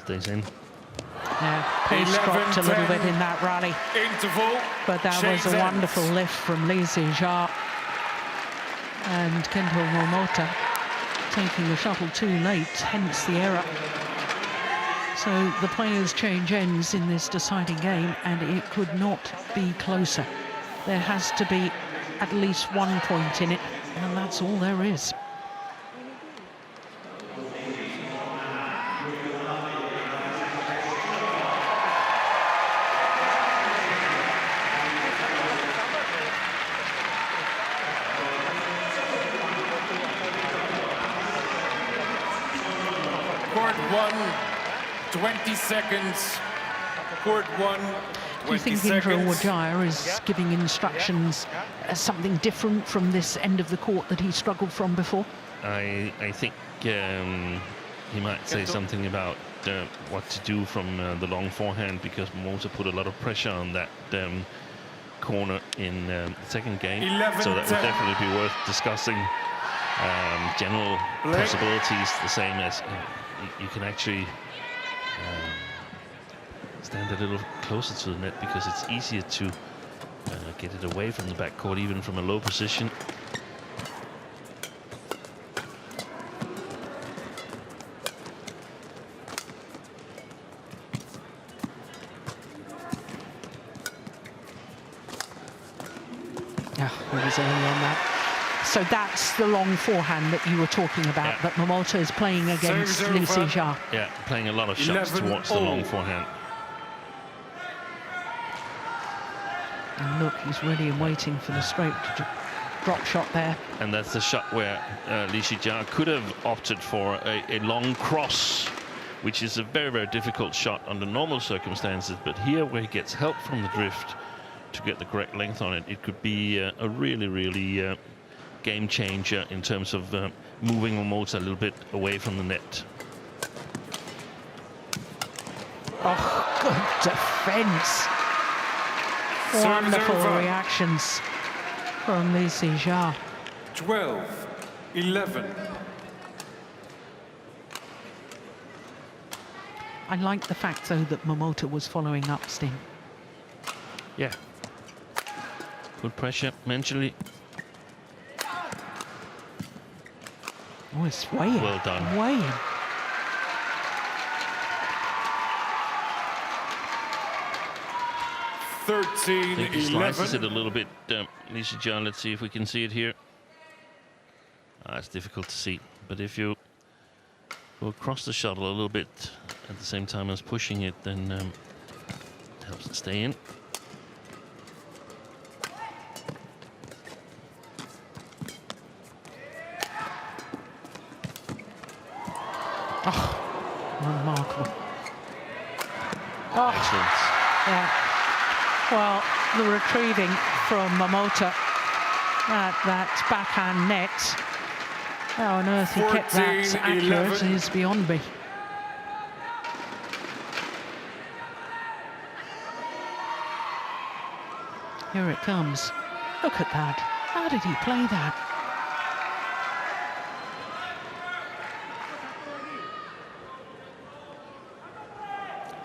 Stays in. Yeah, pace dropped a little bit in that rally. Interval. But that was a wonderful lift from Zii Jia. And Kento Momota taking the shuttle too late, hence the error. So the players change ends in this deciding game, and it could not be closer. There has to be at least 1 point in it, and that's all there is. Court 1, 20 seconds. Court 1, 20 Do you think seconds. Indra Wajaya is giving instructions something different from this end of the court that he struggled from before? I think he might say something about what to do from the long forehand, because Momota put a lot of pressure on that corner in the second game. 11, so that 10. would definitely be worth discussing. General possibilities, the same as you can actually stand a little closer to the net, because it's easier to get it away from the backcourt, even from a low position. Yeah, he was early on that. So that's the long forehand that you were talking about, that Momota is playing against Service Zii over. Jia. Yeah, playing a lot of shots 11 towards the all. long forehand. And look, he's ready and waiting for the straight drop shot there. And that's the shot where Zii Jia could have opted for a long cross, which is a very, very difficult shot under normal circumstances. But here, where he gets help from the drift to get the correct length on it, it could be a really, really game changer in terms of moving Momota a little bit away from the net. Oh, good defense. Service Wonderful over. reactions from Zii Jia. 12-11. I like the fact, though, that Momota was following up, Sting. Yeah. Good pressure mentally. Oh, it's way in. Well done. Way in. I think he slices it a 13-11. little bit, Zii Jia. Let's see if we can see it here. It's difficult to see, but if you go across the shuttle a little bit at the same time as pushing it, then it helps it stay in. Remarkable. Oh, Excellent. yeah. Well, the retrieving from Momota at that backhand net. How on earth he kept that 14-11. accurate is beyond me. Here it comes. Look at that. How did he play that?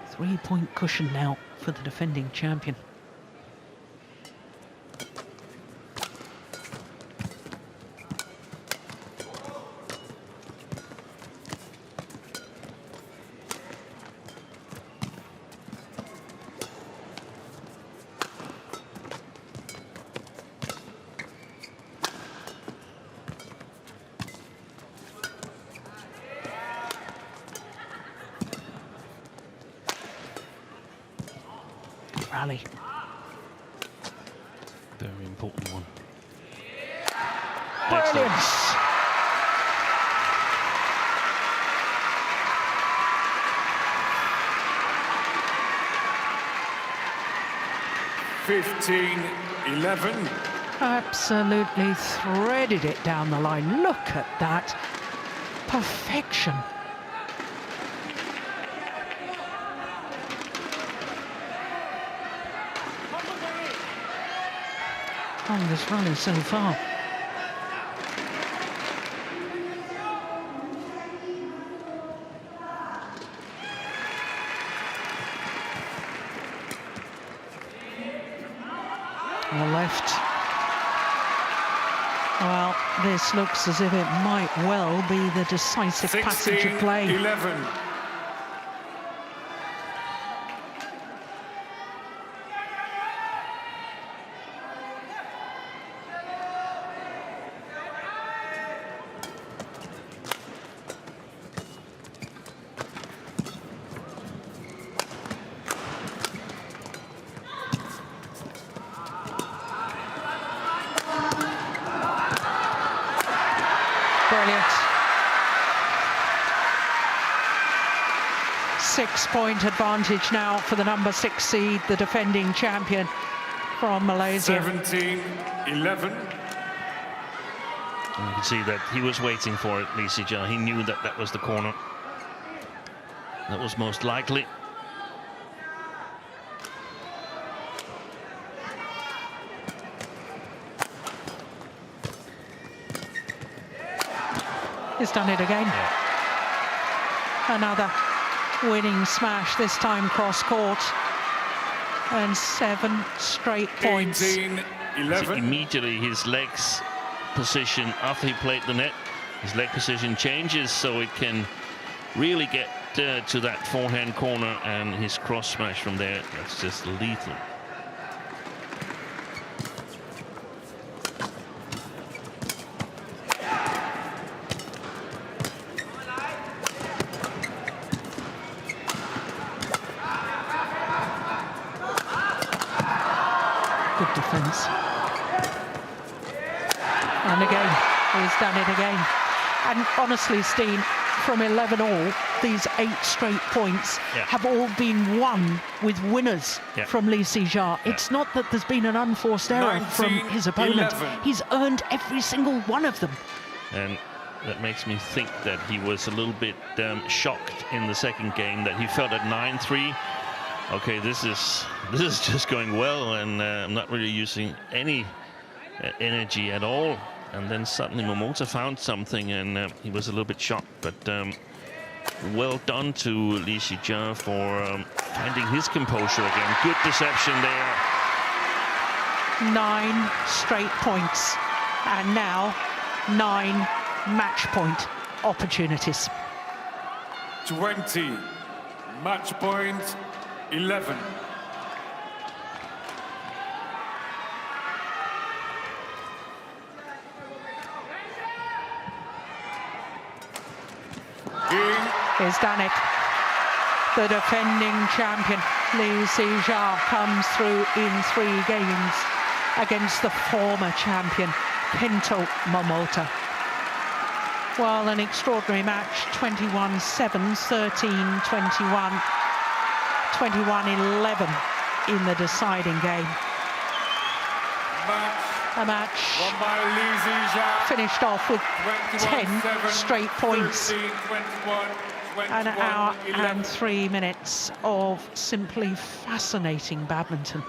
Three-point cushion now for the defending champion. Rally. Very important one. Brilliant. Excellent. 15-11. Absolutely threaded it down the line. Look at that. Perfection. On this rally so far. On the left. Well, this looks as if it might well be the decisive passage of play. 16-11. Brilliant. 6-point advantage now for the number 6 seed, the defending champion from Malaysia. 17-11. And you can see that he was waiting for it, Zii Jia. He knew that that was the corner. That was most likely. He's done it again. Another winning smash, this time cross court. And 7 straight points. 18-11. Immediately his legs position after he played the net, his leg position changes so it can really get to that forehand corner, and his cross smash from there, that's just lethal. And again, he's done it again. And honestly, Steen, from 11 all, these 8 straight points have all been won with winners from Zii Jia. It's not that there's been an unforced error from his opponent. He's earned every single one of them. And that makes me think that he was a little bit shocked in the second game, that he felt at 9-3. Okay, this is just going well, and I'm not really using any energy at all. And then suddenly Momota found something, and he was a little bit shocked. But well done to Zii Jia for finding his composure again. Good deception there. 9 straight points, and now 9 match point opportunities. 20, match point 11. He's done it. The defending champion, Zii Jia, comes through in 3 games against the former champion, Kento Momota. Well, an extraordinary match, 21-7, 13-21, 21-11 in the deciding game. A match won by Zii Jia, finished off with 10 straight points. 13, 21, An hour 11. and 3 minutes of simply fascinating badminton.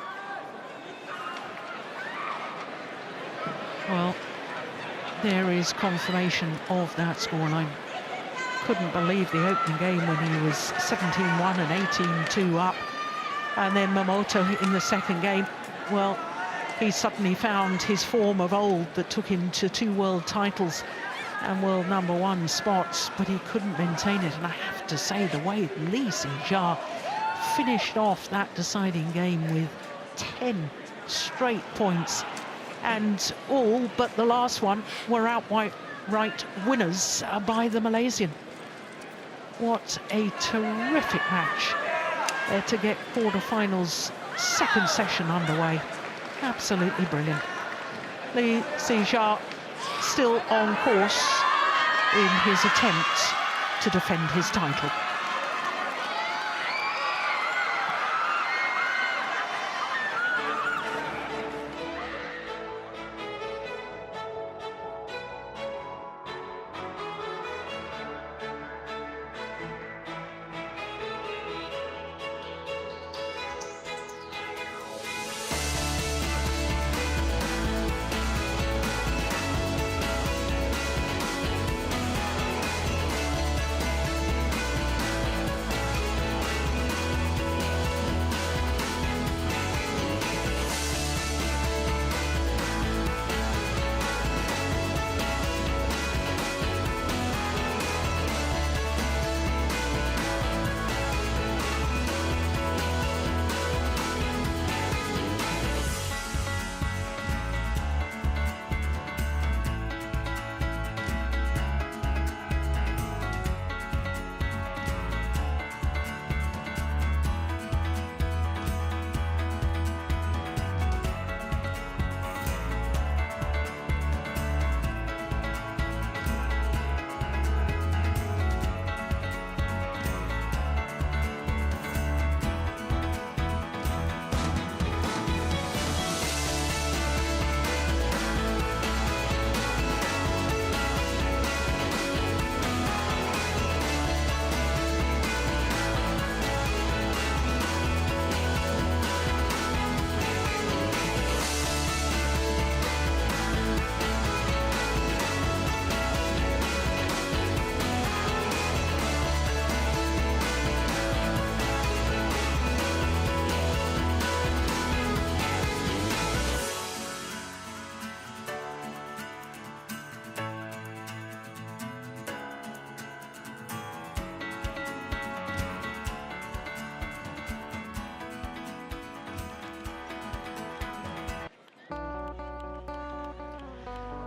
Well, there is confirmation of that scoreline. Couldn't believe the opening game when he was 17-1 and 18-2 up. And then Momota in the second game, well, he suddenly found his form of old that took him to 2 world titles and world #1 spots, but he couldn't maintain it. And I have to say, the way Zii Jia finished off that deciding game with 10 straight points, and all but the last one were outright winners by the Malaysian. What a terrific match to get quarterfinals second session underway. Absolutely brilliant. Zii Jia still on course in his attempt to defend his title.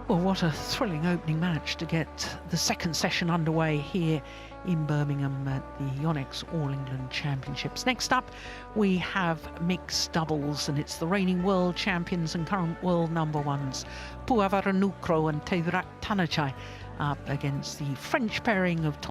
Well, what a thrilling opening match to get the second session underway here in Birmingham at the YONEX All England Championships. Next up, we have mixed doubles, and it's the reigning world champions and current world number ones, Puavaranukroh and Teurat Tanachai, up against the French pairing of